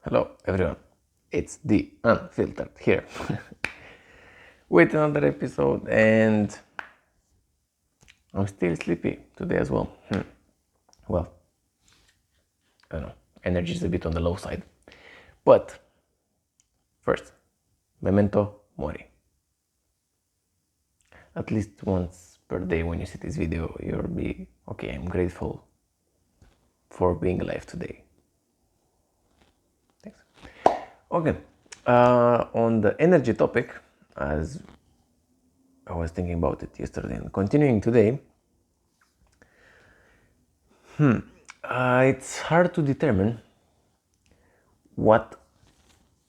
Hello everyone, it's the Unfiltered here with another episode, and I'm still sleepy today as well. Well, I don't know, energy is a bit on the low side. But first, memento mori. At least once per day when you see this video, you'll be okay. I'm grateful for being alive today. Thanks. Okay, on the energy topic, as I was thinking about it yesterday and continuing today, it's hard to determine what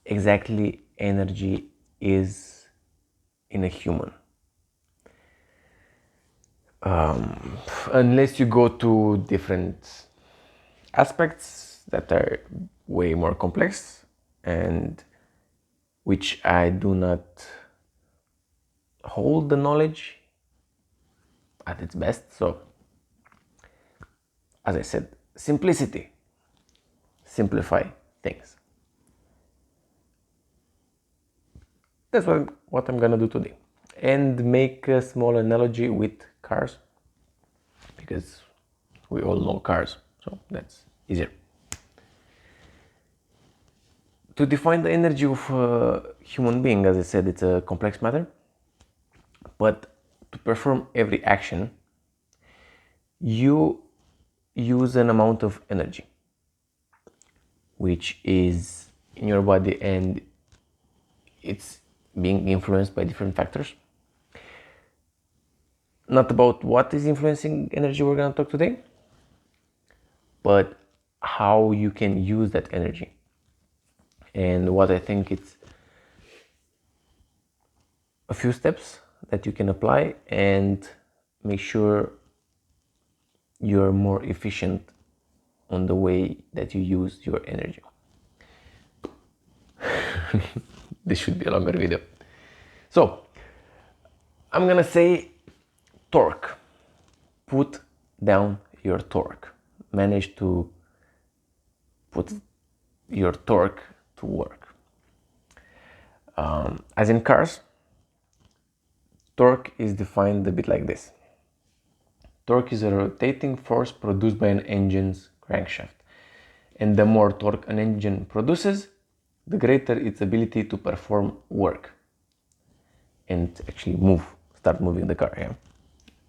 exactly energy is in a human. Unless you go to different aspects that are way more complex and which I do not hold the knowledge at its best. So, as I said, simplicity, simplify things. That's what I'm gonna do today, and make a small analogy with cars, because we all know cars, so that's easier. To define the energy of a human being, as I said, it's a complex matter, but to perform every action, you use an amount of energy which is in your body, and it's being influenced by different factors. Not about what is influencing energy we're going to talk today, but how you can use that energy. And what I think it's a few steps that you can apply and make sure you're more efficient on the way that you use your energy. This should be a longer video. So, I'm gonna say torque. Put down your torque. Manage to put your torque to work. As in cars, torque is defined a bit like this. Torque is a rotating force produced by an engine's crankshaft. And the more torque an engine produces, the greater its ability to perform work and actually start moving the car. Yeah?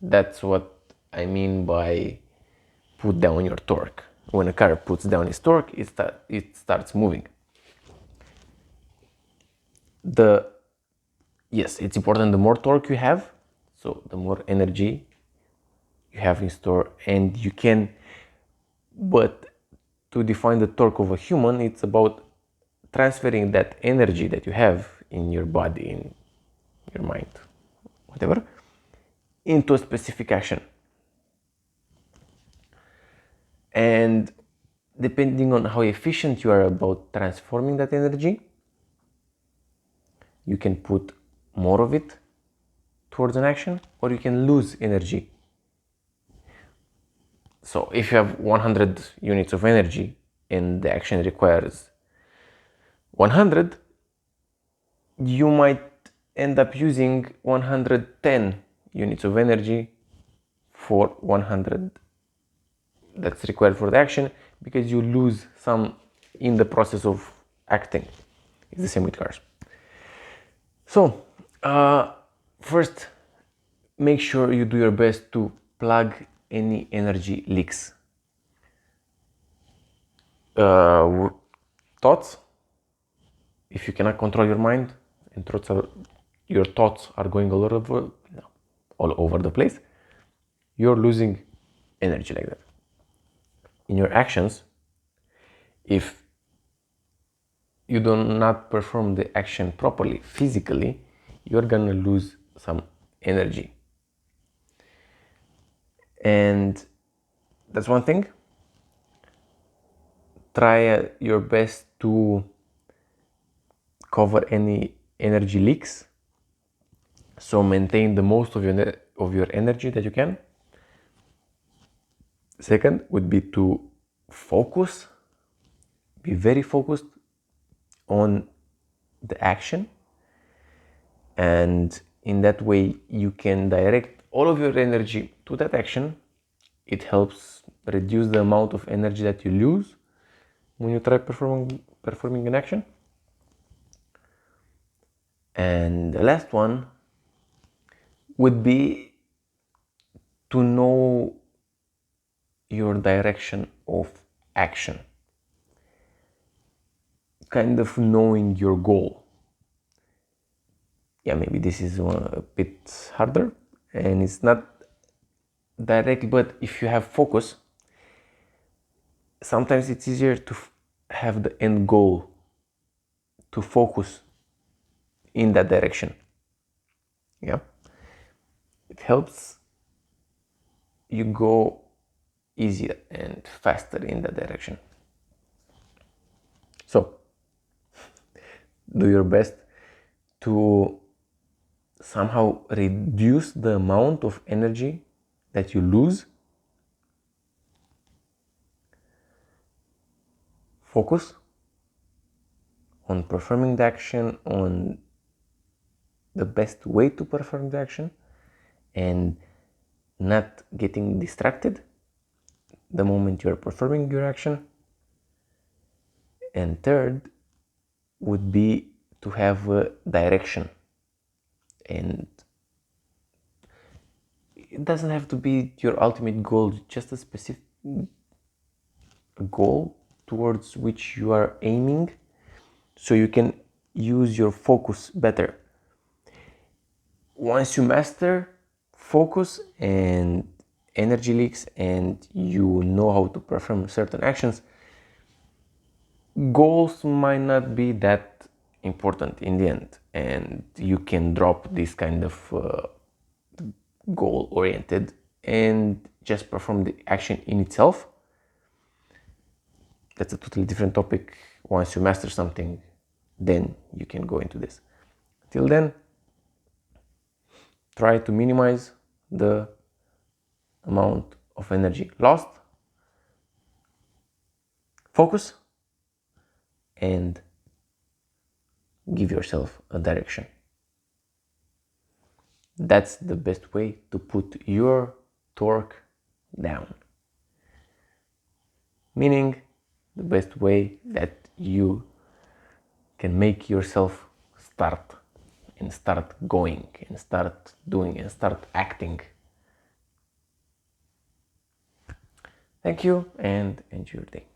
That's what I mean by put down your torque. When a car puts down its torque, it starts moving. Yes, it's important the more torque you have, so the more energy you have in store, and you can, but to define the torque of a human, it's about transferring that energy that you have in your body, in your mind, whatever, into a specific action. And depending on how efficient you are about transforming that energy, you can put more of it towards an action, or you can lose energy. So if you have 100 units of energy and the action requires 100, you might end up using 110 units of energy for 100 that's required for the action, because you lose some in the process of acting. It's the same with cars. So, first, make sure you do your best to plug any energy leaks. Thoughts, if you cannot control your mind and your thoughts are going all over the place, you're losing energy like that. In your actions, if you do not perform the action properly physically, you're gonna lose some energy. And that's one thing. Try your best to cover any energy leaks, so maintain the most of your energy that you can. Second would be to focus, be very focused on the action, and in that way you can direct all of your energy to that action. It helps reduce the amount of energy that you lose when you try performing an action. And the last one would be to know your direction of action, kind of knowing your goal. Yeah, maybe this is a bit harder and it's not direct, but if you have focus, sometimes it's easier to have the end goal, to focus in that direction. Yeah, it helps you go easier and faster in that direction. So do your best to somehow reduce the amount of energy that you lose. Focus on performing the action, on the best way to perform the action, and not getting distracted the moment you're performing your action. And third would be to have a direction, and it doesn't have to be your ultimate goal, just a specific goal towards which you are aiming, so you can use your focus better. Once you master focus and energy leaks and you know how to perform certain actions, goals might not be that important in the end, and you can drop this kind of goal oriented and just perform the action in itself. That's a totally different topic. Once you master something, then you can go into this. Till then, try to minimize the amount of energy lost, focus, and give yourself a direction. That's the best way to put your torque down. Meaning, the best way that you can make yourself start and start going and start doing and start acting. Thank you and enjoy your day.